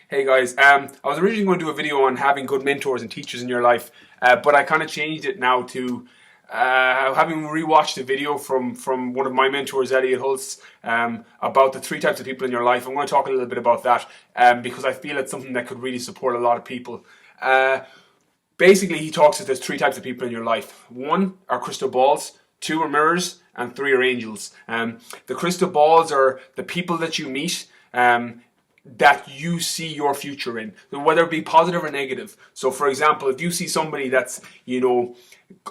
Hey guys, I was originally going to do a video on having good mentors and teachers in your life, but I kind of changed it now to having rewatched a video from one of my mentors, Elliot Hulse, about the three types of people in your life. I'm going to talk a little bit about that because I feel it's something that could really support a lot of people. Basically, he talks that there's three types of people in your life. One are crystal balls, two are mirrors, and three are angels. The crystal balls are the people that you meet. That you see your future in, so whether it be positive or negative. So for example, if you see somebody that's,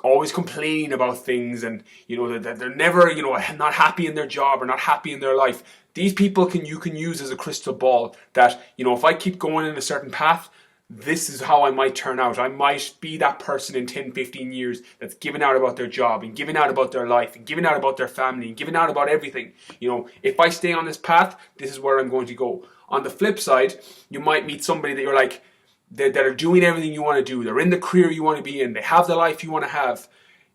always complaining about things, and that they're never, not happy in their job or not happy in their life, these people you can use as a crystal ball that, if I keep going in a certain path, this is how I might turn out. I might be that person in 10, 15 years that's giving out about their job and giving out about their life and giving out about their family and giving out about everything. If I stay on this path, this is where I'm going to go. On the flip side, you might meet somebody that you're like, that are doing everything you want to do. They're in the career you want to be in. They have the life you want to have.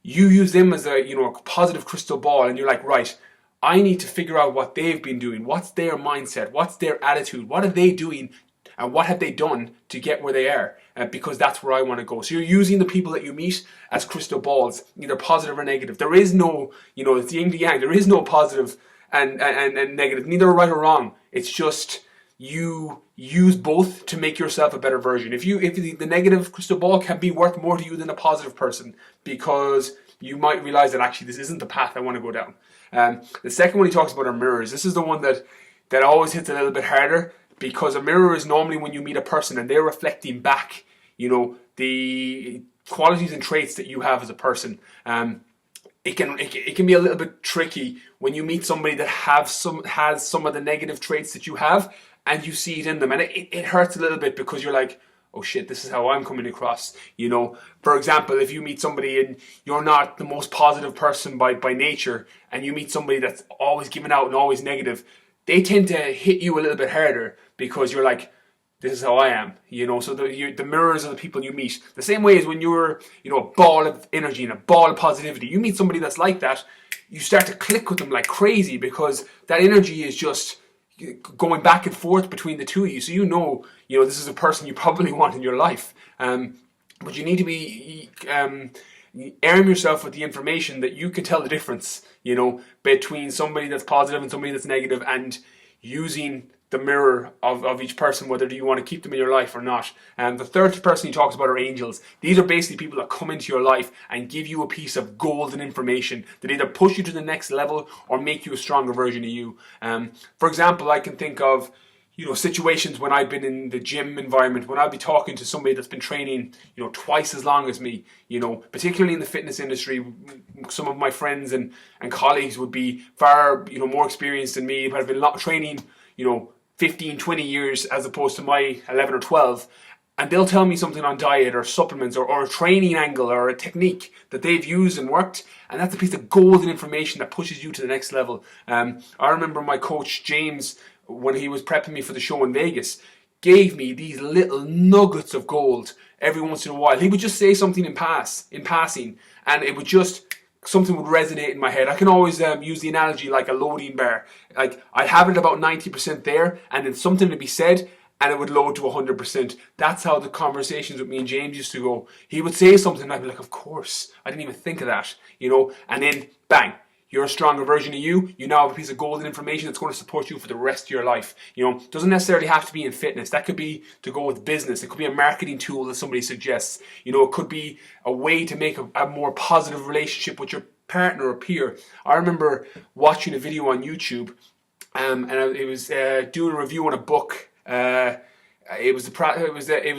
You use them as a positive crystal ball, and you're like, right, I need to figure out what they've been doing. What's their mindset? What's their attitude? What are they doing? And what have they done to get where they are? Because that's where I want to go. So you're using the people that you meet as crystal balls, either positive or negative. There is no, it's the yin and yang. There is no positive and negative. Neither right or wrong. It's just you use both to make yourself a better version. If the negative crystal ball can be worth more to you than a positive person, because you might realize that actually this isn't the path I want to go down. The second one he talks about are mirrors. This is the one that always hits a little bit harder, because a mirror is normally when you meet a person and they're reflecting back, the qualities and traits that you have as a person. It can be a little bit tricky when you meet somebody that has some of the negative traits that you have, and you see it in them, and it hurts a little bit, because you're like, oh shit, this is how I'm coming across. For example, if you meet somebody and you're not the most positive person by nature, and you meet somebody that's always giving out and always negative, they tend to hit you a little bit harder, because you're like, this is how I am, so the mirrors are the people you meet. The same way as when you're, a ball of energy and a ball of positivity, you meet somebody that's like that, you start to click with them like crazy, because that energy is just going back and forth between the two of you. So this is a person you probably want in your life. But you need to be arm yourself with the information that you can tell the difference, between somebody that's positive and somebody that's negative, and using the mirror of each person, whether you want to keep them in your life or not. And the third person he talks about are angels. These are basically people that come into your life and give you a piece of golden information that either push you to the next level or make you a stronger version of you. For example, I can think of situations when I've been in the gym environment, when I'll be talking to somebody that's been training, twice as long as me, particularly in the fitness industry. Some of my friends and colleagues would be far, more experienced than me, but have been training, 15, 20 years as opposed to my 11 or 12. And they'll tell me something on diet or supplements or a training angle or a technique that they've used and worked. And that's a piece of golden information that pushes you to the next level. I remember my coach, James, when he was prepping me for the show in Vegas, gave me these little nuggets of gold every once in a while. He would just say something in passing, and it would just, something would resonate in my head. I can always use the analogy like a loading bar. Like, I'd have it about 90% there, and then something would be said, and it would load to 100%. That's how the conversations with me and James used to go. He would say something, and I'd be like, of course, I didn't even think of that, and then bang. You're a stronger version of you. You now have a piece of golden information that's going to support you for the rest of your life. It doesn't necessarily have to be in fitness. That could be to go with business. It could be a marketing tool that somebody suggests. It could be a way to make a more positive relationship with your partner or peer. I remember watching a video on YouTube, and it was doing a review on a book. It was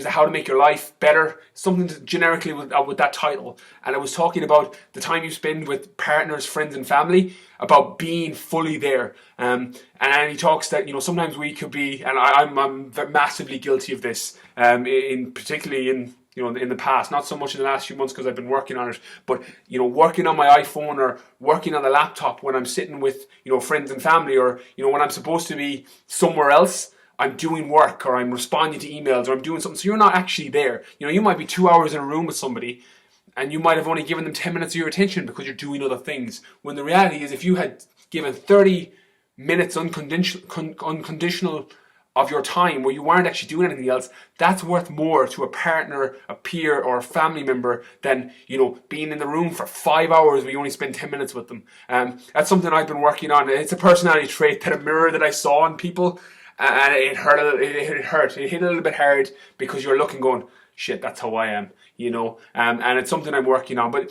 how to make your life better, something generically with that title, and it was talking about the time you spend with partners, friends, and family, about being fully there. And he talks that sometimes we could be, and I'm massively guilty of this, particularly in the past, not so much in the last few months because I've been working on it, but working on my iPhone or working on the laptop when I'm sitting with friends and family, or when I'm supposed to be somewhere else. I'm doing work, or I'm responding to emails, or I'm doing something. So you're not actually there. You might be 2 hours in a room with somebody, and you might have only given them 10 minutes of your attention because you're doing other things. When the reality is, if you had given 30 minutes unconditional of your time where you weren't actually doing anything else, that's worth more to a partner, a peer, or a family member than, you know, being in the room for 5 hours where you only spend 10 minutes with them. That's something I've been working on. It's a personality trait, that a mirror that I saw in people, and it hurt. It hit a little bit hard, because you're looking, going, shit, that's how I am, you know. And it's something I'm working on. But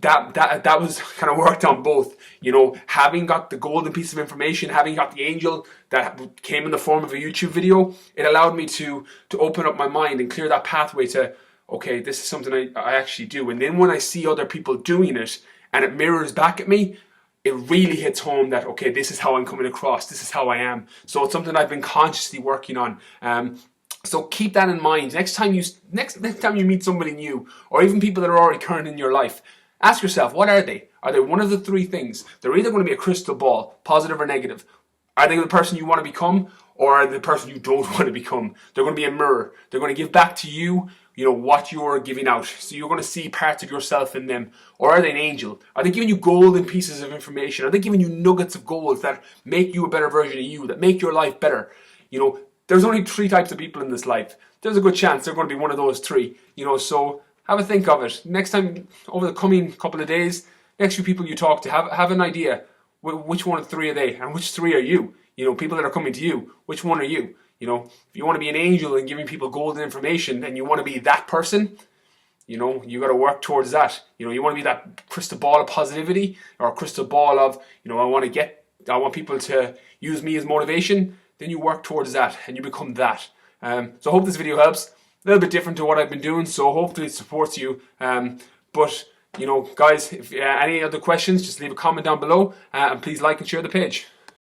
that was kind of worked on both, you know, having got the golden piece of information, having got the angel that came in the form of a YouTube video. It allowed me to open up my mind and clear that pathway to, okay, this is something I actually do. And then when I see other people doing it and it mirrors back at me, it really hits home that, okay, this is how I'm coming across, this is how I am. So it's something I've been consciously working on. So keep that in mind. Next time you meet somebody new, or even people that are already current in your life, ask yourself, what are they? Are they one of the three things? They're either going to be a crystal ball, positive or negative. Are they the person you want to become, or are they the person you don't want to become? They're going to be a mirror. They're going to give back to you, you know, what you're giving out. So you're going to see parts of yourself in them. Or are they an angel? Are they giving you golden pieces of information? Are they giving you nuggets of gold that make you a better version of you, that make your life better? You know, there's only 3 types of people in this life. There's a good chance they're going to be one of those 3. You know, so have a think of it. Next time, over the coming couple of days, next few people you talk to, have an idea. Which one of 3 are they? And which 3 are you? You know, people that are coming to you, which one are you? You know, if you want to be an angel and giving people golden information, and you want to be that person, you know, you got to work towards that. You know, you want to be that crystal ball of positivity, or a crystal ball of, you know, I want people to use me as motivation. Then you work towards that and you become that. So I hope this video helps. A little bit different to what I've been doing, so hopefully it supports you. But, you know, guys, if any other questions, just leave a comment down below, and please like and share the page.